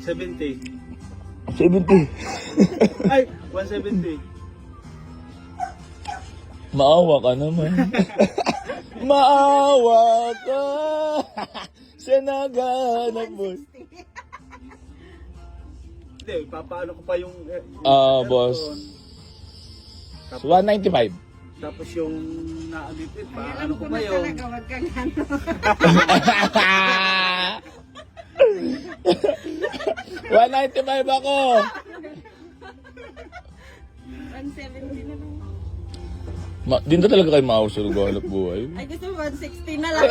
70. 70. Ay, 170. Maawa ka naman. Maawa ka. Siya naghanap mo. Hindi, papaano ko pa yung... Boss. Tapos, 195. tapos yung naabipit, Alam paano ko ko pa na yung... talaga, wag kang ano. 195 ako. 170 na lang. Di na talaga kayo maawa sa naghahanap buhay. Ay, gusto mo 160 na lang.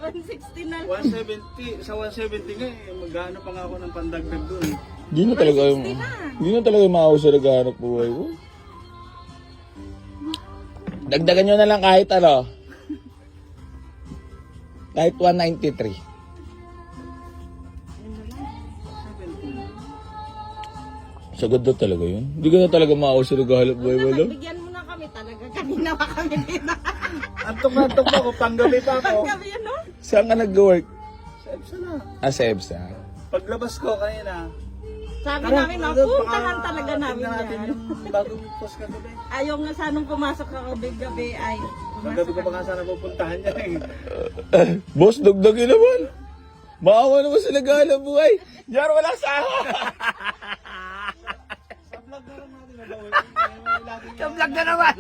160 na lang. 170, sa 170 nga eh, magkano pa nga ako ng pandagdag doon. Di na talaga kayo, 160 na. di na talaga maawa sa naghahanap buhay. Dagdagan nyo na lang kahit ano. Kahit 193. 70. Sagad na talaga yun. Hindi ka na talaga maawa sa naghahanap buhay. Wala. Bigyan mo na kami talaga. Kanina pa kami dito. Antok na antok pa ako, panggabi pa ako. Paggabi yan, no? Saan ka nag-work? Sa EBSA na. Sa EBSA. Paglabas ko kanina. Sabi Tara, namin, baka- mapuntahan talaga namin tingnan natin yan. yung bagong post kagabi. Ayaw nga sanang pumasok ako gabi ay. Kagabi ko pa nga sana pupuntahan niya eh. Boss, dagdagin naman. Maawa naman sa naghahanap buhay. Yar, wala sahod. Sa vlog na naman!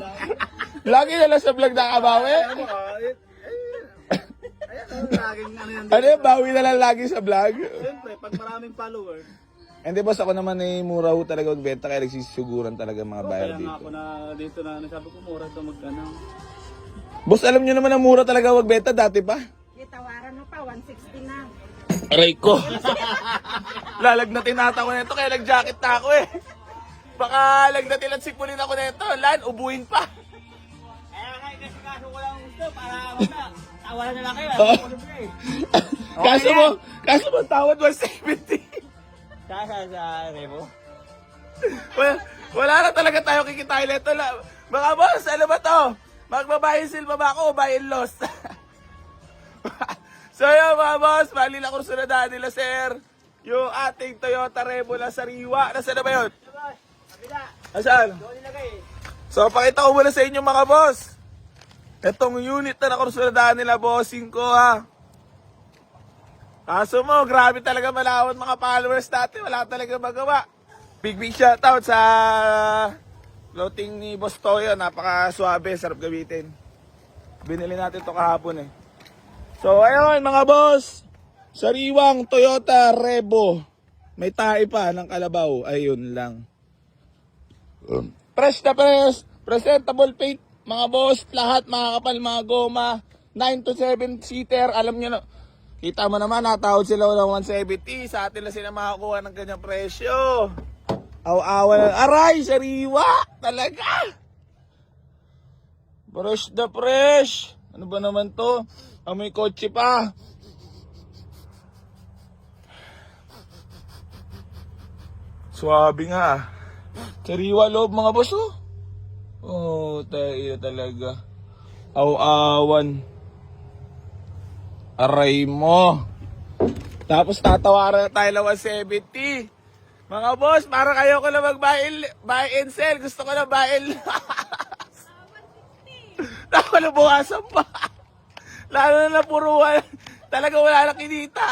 Lagi na lang sa vlog nakabawi. Ano ka? Ayan, laging ano yan. Ano yung bawi na lang lagi sa vlog? Siyempre, pag maraming followers, Hindi boss, ako naman eh, mura ho talaga magbenta kaya nagsisuguran talaga mga buyer kaya nga dito. ako na dito na nasabi ko mura ito magkano. Boss, alam nyo naman na mura talaga magbenta dati pa. Itawaran mo pa, 160 na. Aray ko. Lalagnatin nata ko nito kaya nag-jacket na ako eh. Baka lagnatin at sipulin ako nito. Lan, ubuhin pa. Kaya nga, kasi kaso ko lang gusto para wala. Tawaran na lang kayo. Kaso mo tawad 170. Sa Rebo? Wala na talaga tayo kikitain nito. Mga boss, ano ba to? Magbabayin silba ba ako o bayin loss? So yun mga boss, mali na kursunadahan nila sir. Yung ating Toyota Revo na sariwa. Nasaan na ba yun? Nasaan? So pakita ko muna sa inyo mga boss. Itong unit na nakursunadahan nila bossing ko ha. Kaso mo, grabe talaga malawat mga followers natin. Wala talaga magawa. Big shoutout sa loading ni Boss Toyo. Napaka-suabe, sarap gamitin. Binili natin ito kahapon eh. So ayun mga boss. Sariwang Toyota Revo. May tae pa ng kalabaw. Ayun lang. Fresh na fresh. Presentable paint. Mga boss, lahat makakapal mga goma. 9 to 7 seater. Alam nyo na. Kita mo naman, natawad sila ng 170. Sa atin lang sila makakuha ng ganyang presyo. Aw-awa na. Aray, sariwa! Talaga! Fresh na fresh. Ano ba naman to? May kotse pa. Swabe nga. Sariwa loob mga boss oh. Oh, tayo talaga. Aw-awan. Aray mo. Tapos tatawaran na tayo ng 170. Mga boss, para kayo ko na buy and sell. Gusto ko na buy and Tapos nabukasan pa. Lalo na napuruan. Talaga wala na kinita.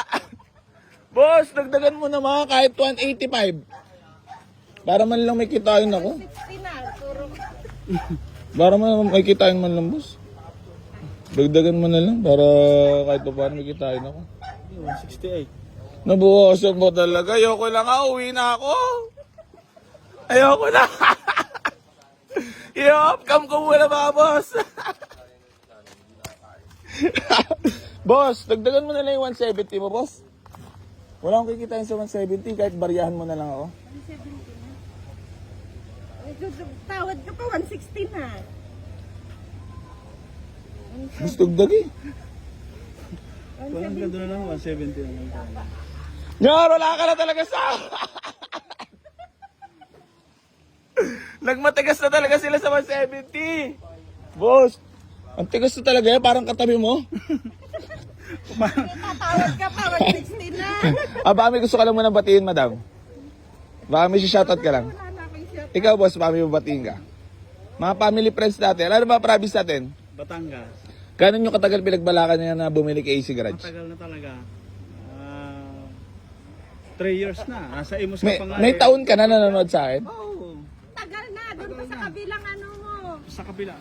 Boss, dagdagan mo na mga kahit 185. Para man lang may kitain ako. 60 na, puro. Para man may kitain man lang, boss. Dagdagan mo na lang para kahit pa paano may kitain ako. 168. Nabukasan mo talaga. Ayoko lang nga, uwi na ako. Ayoko na. I-off-cam ko muna mga boss. Boss, dagdagan mo na lang yung 170 mo, boss. Wala akong kikitain sa 170 kahit bariyahan mo na lang ako. 170 na. Tawad ka pa, 160 na. Boss, dagdag eh. Walang ganda na lang, 170 na lang. Nyar, wala ka na talaga sa... Nagmatigas na talaga sila sa 170. Boss, ang tigas na talaga yan, parang katabi mo. Tatawad ka pa, 160 na. Baka may gusto ka lang muna batiin, madam. Baka may shoutout ka lang. Wala na akong shot. Ikaw, boss, baka may batiin ka. Mga family friends natin. Ano ba province natin? Batangas. Gano'n yung katagal pinagbalakan niya na bumili kay AC Garage? Tagal na talaga. 3 years na. Nasa Imus ka May, pa nga. may taon ka na nanonood sa akin? Oo. Tagal na, doon pa sa kabilang ano mo. Sa kabila.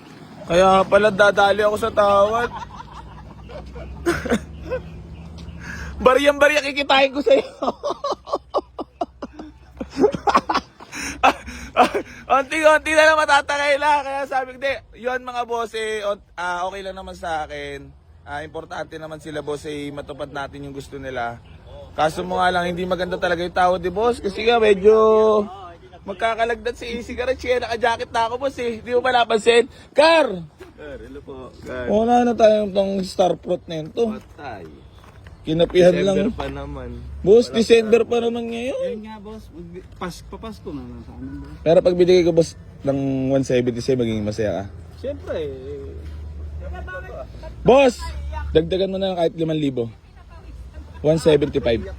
Kaya pala dadali ako sa tawad. Bariyang-bariya kikitain ko sa'yo. Unti-unti na lang matatangay lang. Kaya sabi ko, di, yun mga boss, okay lang naman sa akin. Importante naman sila boss, matupad natin yung gusto nila. Kaso mo nga lang, hindi maganda talaga yung tawad di boss. Kasi nga medyo magkakalagdat si AC Garage. Kaya naka-jacket na ako boss eh. Di mo pa napansin? Car! Hello po. Wala na tayong tong star fruit na yun to. Patay. Kinapihan lang. pa naman. Boss, December pa naman ngayon. Yun nga boss. Papasko na lang sa amin boss. Pero pag binigay ko boss ng 170 sa'yo, magiging masaya ka. Siyempre. Boss, dagdagan mo na lang kahit 5,000. 175.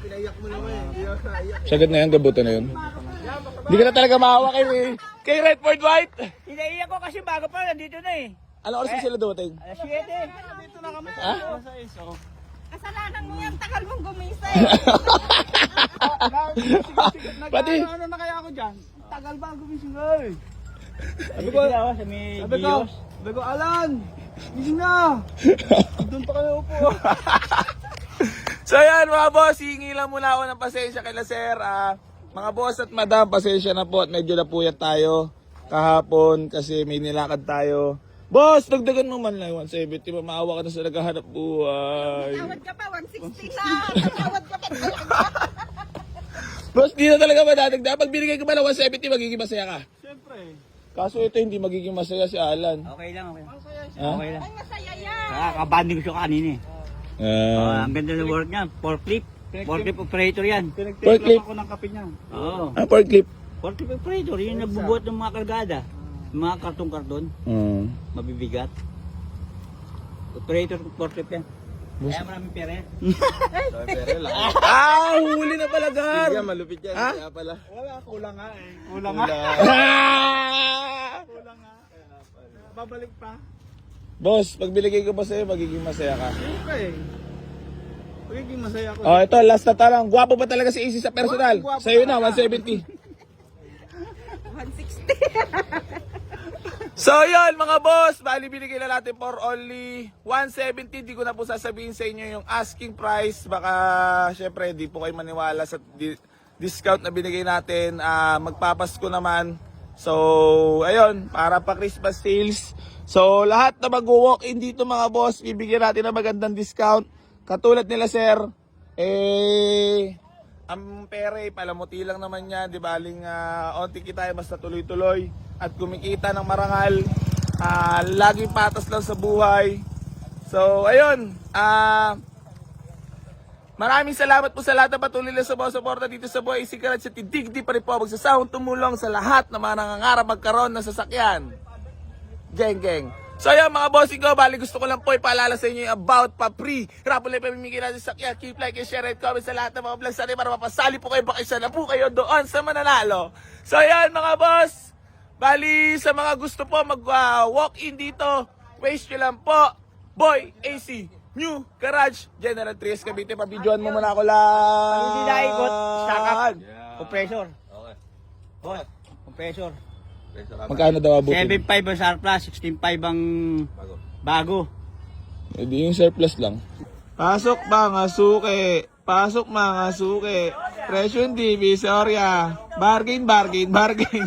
Sagad na yan, gabuto na yun. Hindi ka na talaga maawa kay Redford White. Inaiyak ko kasi bago pa. Nandito na eh. Ano oras na sila dumating? 7. Dito na kami. Ha? Kasalanan mo yan, tagal mong gumising. Pati. Ano na kaya ako dyan? Tagal ba gumising ay? Sabi ko, Alan, gising na. Doon pa kayo upo. So yan mga boss, hingi lang muna ako ng pasensya kay sir. Mga boss at madam, pasensya na po at medyo napuyat tayo kahapon kasi may nilakad tayo. Boss, dagdagan mo man lang 170, maawa ka na sa naghahanap buhay. Tawad ka pa, 160 na. Tawad ka pa talaga. Boss, di na talaga madadagdag. Pag binigay ko pa ng 170, magiging masaya ka. Siyempre. Kaso ito hindi magiging masaya si Alan. Okay lang, okay. Ha? Okay lang. Ay, masaya yan. Kakabanding ko kanina eh. Ang ganda ng work niya, forklift. Forklift operator yan. Forklift? Ako ng kape niya. Oo. Forklift. Forklift operator, yun yung nagbubuhat ng mga kargada. Mga karton-karton, mabibigat. Operator forklift yan. Kaya maraming pera yan. Huli na pala, Gar. malupit yan. Kaya pala. Wala, kulang nga eh. Kulang nga. Kulang nga. Babalik pa. Boss, pag binigay ko pa sa'yo, magiging masaya ka. Siyempre eh. Magiging masaya ako. Oh, ito, last na talang. Gwapo pa talaga si AC sa personal. Gwapo Sa'yo na, 170. 160. So yun mga boss, bali binigay na natin for only 170. Di ko na po sasabihin sa inyo yung asking price. Baka syempre di po kayo maniwala sa discount na binigay natin. Magpapasko naman. So ayun, para pa Christmas sales. So lahat na mag-walk-in dito mga boss, bibigyan natin ng magandang discount. Katulad nila sir, ang pere, palamuti lang naman yan. Di baling onti kita basta tuloy-tuloy. At kumikita ng marangal. Laging patas lang sa buhay. So, ayun. Maraming salamat po sa lahat na patuloy na sumusuporta dito sa Boy AC Garage. At digdi pa rin po magsasahong tumulong sa lahat na mga nangangarap magkaroon ng sasakyan. Geng, geng. So ayun mga bossing ko, bali gusto ko lang po ipaalala sa inyo yung about pa-free. Rapol na pamimigay natin sa sakyan. Keep like and share and comment sa lahat ng mga vlogs natin para mapasali po kayo, baka isa na po kayo doon sa mananalo. So ayun mga boss, bali sa mga gusto po mag-walk-in dito, waste nyo lang po. Boy AC New Garage, General Trias Cavite. Pabidyoan mo muna ako lang. Hindi na ikot, stack up. Compressor. Okay. Boss, compressor. Magkano daw abutin? 7.5 ang surplus, 16.5 ang bago. E di yung surplus lang. Pasok mga suke. Pasok mga suke. Presyo hindi, Visoria. Bargain, bargain, bargain.